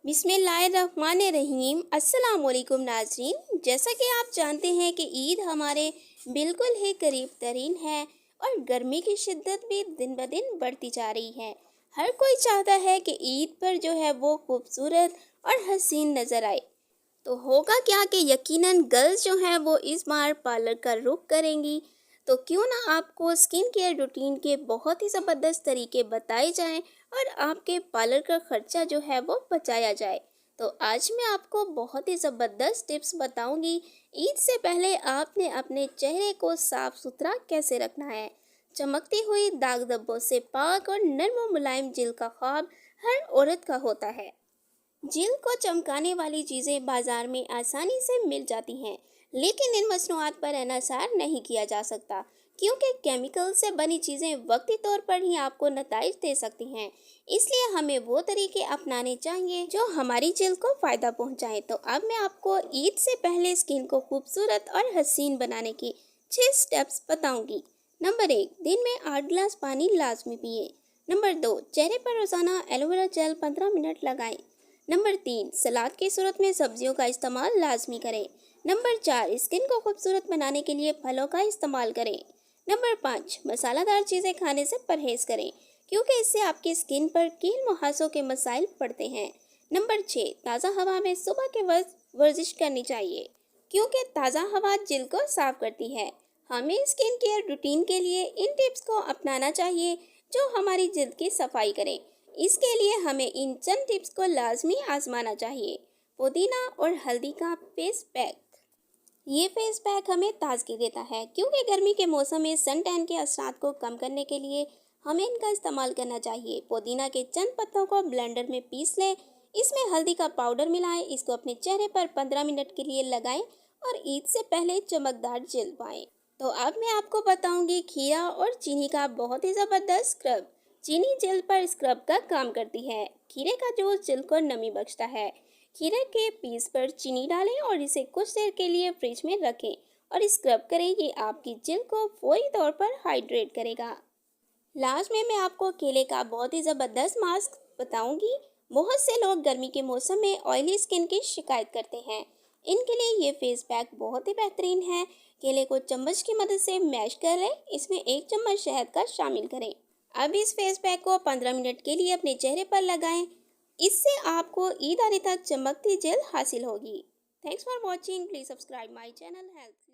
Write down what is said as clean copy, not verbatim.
बिस्मिल्लाहिर्रहमानिर्रहीम। अस्सलाम वालेकुम नाज़रीन। जैसा कि आप जानते हैं कि ईद हमारे बिल्कुल ही करीब तरीन है और गर्मी की शिद्दत भी दिन ब दिन बढ़ती जा रही है। हर कोई चाहता है कि ईद पर जो है वो खूबसूरत और हसीन नज़र आए। तो होगा क्या कि यकीनन गर्ल्स जो हैं वो इस बार पार्लर का रुख करेंगी। तो क्यों ना आपको स्किन केयर रूटीन के बहुत ही ज़बरदस्त तरीके बताए जाएं और आपके पार्लर का खर्चा जो है वो बचाया जाए। तो आज मैं आपको बहुत ही ज़बरदस्त टिप्स बताऊंगी। ईद से पहले आपने अपने चेहरे को साफ सुथरा कैसे रखना है। चमकती हुई दाग धब्बों से पाक और नर्म और मुलायम जिल्द का ख्वाब हर औरत का होता है। जिल्द को चमकाने वाली चीज़ें बाजार में आसानी से मिल जाती हैं, लेकिन इन मसनूआत पर इन्हसार नहीं किया जा सकता क्योंकि केमिकल से बनी चीज़ें वक्ती तौर पर ही आपको नताइज दे सकती हैं। इसलिए हमें वो तरीके अपनाने चाहिए जो हमारी जिल्द को फ़ायदा पहुंचाएं। तो अब मैं आपको ईद से पहले स्किन को खूबसूरत और हसीन बनाने की 6 स्टेप्स बताऊंगी। नंबर 1, दिन में 8 गिलास पानी लाजमी पिए। नंबर 2, चेहरे पर रोज़ाना एलोवेरा जेल 15 मिनट लगाएं। नंबर 3, सलाद की सूरत में सब्जियों का इस्तेमाल लाजमी करें। नंबर 4, स्किन को खूबसूरत बनाने के लिए फलों का इस्तेमाल करें। नंबर 5, मसालेदार चीज़ें खाने से परहेज करें क्योंकि इससे आपकी स्किन पर कील मुहासों के मसाइल पड़ते हैं। नंबर 6, ताज़ा हवा में सुबह के वक्त वर्जिश करनी चाहिए क्योंकि ताज़ा हवा जिल्द को साफ करती है। हमें स्किन केयर रूटीन के लिए इन टिप्स को अपनाना चाहिए जो हमारी जिल्द की सफाई करें। इसके लिए हमें इन चंद टिप्स को लाजमी आजमाना चाहिए। पुदीना और हल्दी का फेस पैक। ये फेस पैक हमें ताजगी देता है क्योंकि गर्मी के मौसम में सन टैन के असरात को कम करने के लिए हमें इनका इस्तेमाल करना चाहिए। पुदीना के चंद पत्तों को ब्लेंडर में पीस लें, इसमें हल्दी का पाउडर मिलाएं, इसको अपने चेहरे पर 15 मिनट के लिए लगाएं और ईद से पहले चमकदार जेल पाएं। तो अब मैं आपको बताऊंगी खीरा और चीनी का बहुत ही ज़बरदस्त स्क्रब। चीनी जेल पर स्क्रब का काम करती है। खीरे का जूस जेल को नमी बख्शता है। खीरे के पीस पर चीनी डालें और इसे कुछ देर के लिए फ्रिज में रखें और स्क्रब करें। ये आपकी जेल को फौरी तौर पर हाइड्रेट करेगा। लास्ट में मैं आपको केले का बहुत ही ज़बरदस्त मास्क बताऊंगी। बहुत से लोग गर्मी के मौसम में ऑयली स्किन की शिकायत करते हैं। इनके लिए ये फेस पैक बहुत ही बेहतरीन है। केले को चम्मच की मदद से मैश कर लें, इसमें 1 चम्मच शहद का शामिल करें। अब इस फेस पैक को 15 मिनट के लिए अपने चेहरे पर लगाएं। इससे आपको ईद आने तक चमकती जेल हासिल होगी। Thanks for watching. Please subscribe my channel health.